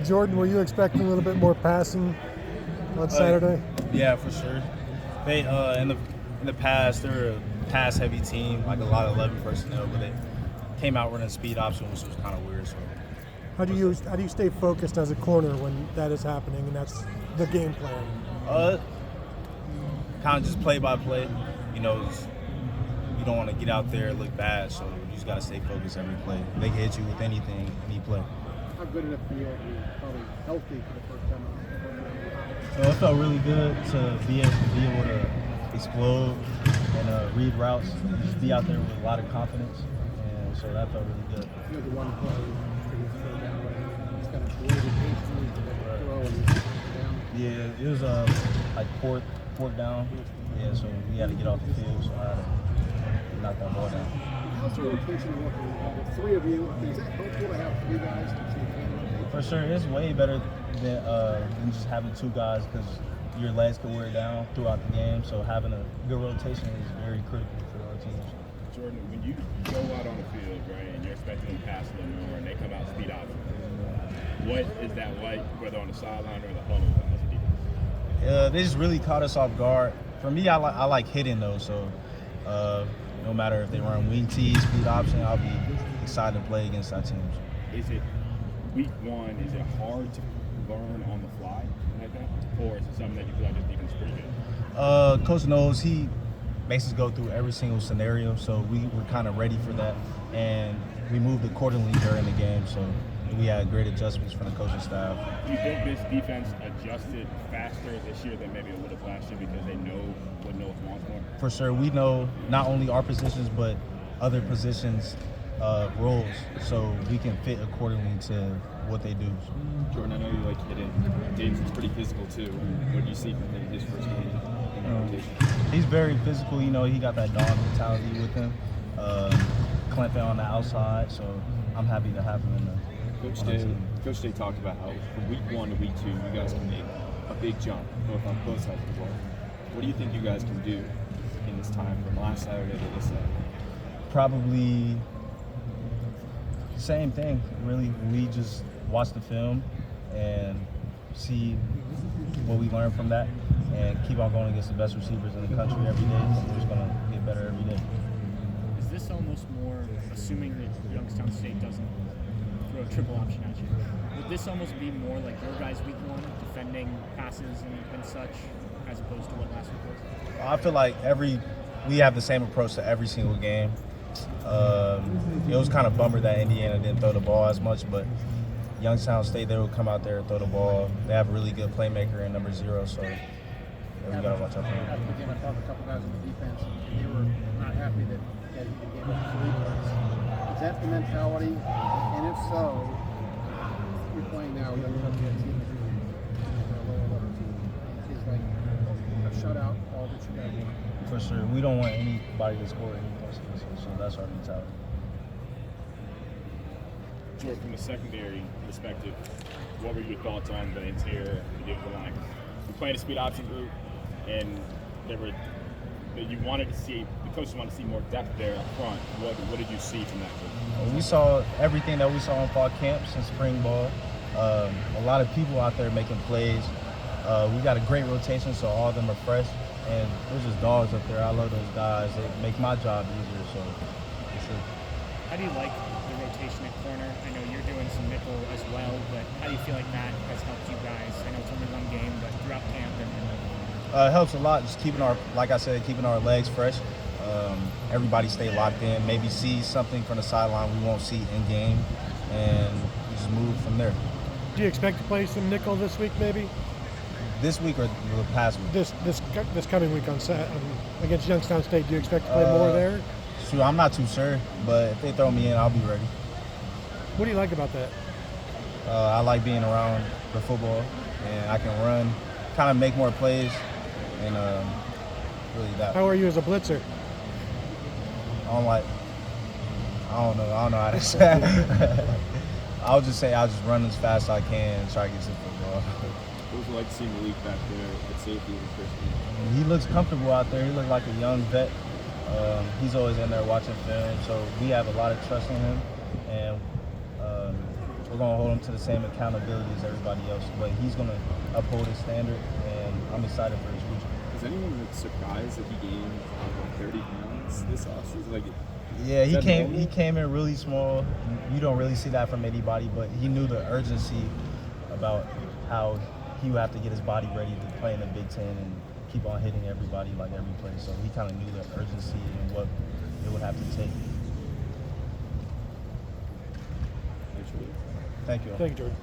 Jordan, were you expecting a little bit more passing on Saturday? Yeah, for sure. They in the past they're a pass-heavy team, like a lot of 11 personnel, but they came out running speed option, which was kind of weird. So How do you stay focused as a corner when that is happening and that's the game plan? Kind of just play by play. You don't want to get out there and look bad, so you just got to stay focused every play. They can hit you with anything, any play. How good did it feel to be probably healthy for the first time out? So it felt really good to be able to explode and read routes, just be out there with a lot of confidence, and so that felt really good. You know, the one play throw down, it's kind of created hastily to throw and down. Yeah, it was like fourth down. Yeah, so we had to get off the field, so I had to knock that ball down. How's the rotation working? The three of you, is that helpful to have three guys to see the For sure, it's way better than just having two guys because your legs can wear down throughout the game. So having a good rotation is very critical for our teams. Jordan, when you go out on the field, right, and you're expecting them to pass a little more, and they come out speed option, what is that like, whether on the sideline or the huddle as a defense? They just really caught us off guard. For me, I like hitting those. So no matter if they run wing tees, speed option, I'll be excited to play against our teams. Is it week one? Is it hard to learn on the fly like that, or is it something that you feel like this defense is pretty good? Coach knows he makes us go through every single scenario, so we were kind of ready for that, and we moved accordingly during the game. So we had great adjustments from the coaching staff. Do you think this defense adjusted faster this year than maybe it would have last year because they know what Knowles wants more? For sure, we know not only our positions but other positions' roles, so we can fit accordingly to what they do. Jordan, I know you like hitting. James is pretty physical too. What do you see from him his first game in the rotation? He's very physical. He got that dog mentality with him. Clamping on the outside, so I'm happy to have him in there. Coach Day talked about how from week 1 to week 2, you guys can make a big jump on both sides of the ball. What do you think you guys can do in this time from last Saturday to this Saturday? Probably same thing, really. We just watch the film and see what we learn from that and keep on going against the best receivers in the country every day. We're just going to get better every day. Is this almost more, assuming that Youngstown State doesn't throw a triple option at you, would this almost be more like your guys week 1, defending passes and such, as opposed to what last week was? I feel like we have the same approach to every single game. It was kind of bummer that Indiana didn't throw the ball as much, but Youngstown State, they would come out there and throw the ball. They have a really good playmaker in number 0, so we got to watch out for them. After the game, I talked to a couple guys on the defense, and they were not happy that you gave up 3 points. Is that the mentality? And if so, you're playing now, you're going to be a team that's a lower level team. Is like a shutout all that you guys want. For sure. We don't want anybody to score any points against us, so that's our mentality. Jordan, from a secondary perspective, what were your thoughts on the interior of the line? We played a speed option group, and you wanted to see, the coaches wanted to see more depth there up front. What did you see from that group? We saw everything that we saw in fall camps and spring ball. A lot of people out there making plays. We got a great rotation, so all of them are fresh. And there's just dogs up there. I love those guys. They make my job easier, so for sure. How do you like the rotation at corner? I know you're doing some nickel as well, but how do you feel like that has helped you guys? I know it's only one game, but throughout camp it helps a lot. Just keeping our legs fresh. Everybody stay locked in. Maybe see something from the sideline we won't see in game, and we just move from there. Do you expect to play some nickel this week, maybe? This week or the past week? This coming week on against Youngstown State. Do you expect to play more there? Sure, I'm not too sure, but if they throw me in, I'll be ready. What do you like about that? I like being around the football, and I can run, kind of make more plays, and really that. How are you as a blitzer? I don't know how to say. I'll just say I'll just run as fast as I can and try to get to the football. What was it like seeing Malik back there at safety in the first game? He looks comfortable out there. He looks like a young vet. He's always in there watching film, so we have a lot of trust in him. And we're going to hold him to the same accountability as everybody else. But he's going to uphold his standard, and I'm excited for his future. Was anyone surprised that he gained 30 pounds this offseason? Like, yeah, is he that came. normal? He came in really small. You don't really see that from anybody, but he knew the urgency about how he would have to get his body ready to play in the Big Ten and keep on hitting everybody like every play. So he kind of knew the urgency and what it would have to take. Actually. Thank you. Thank you, Jordan.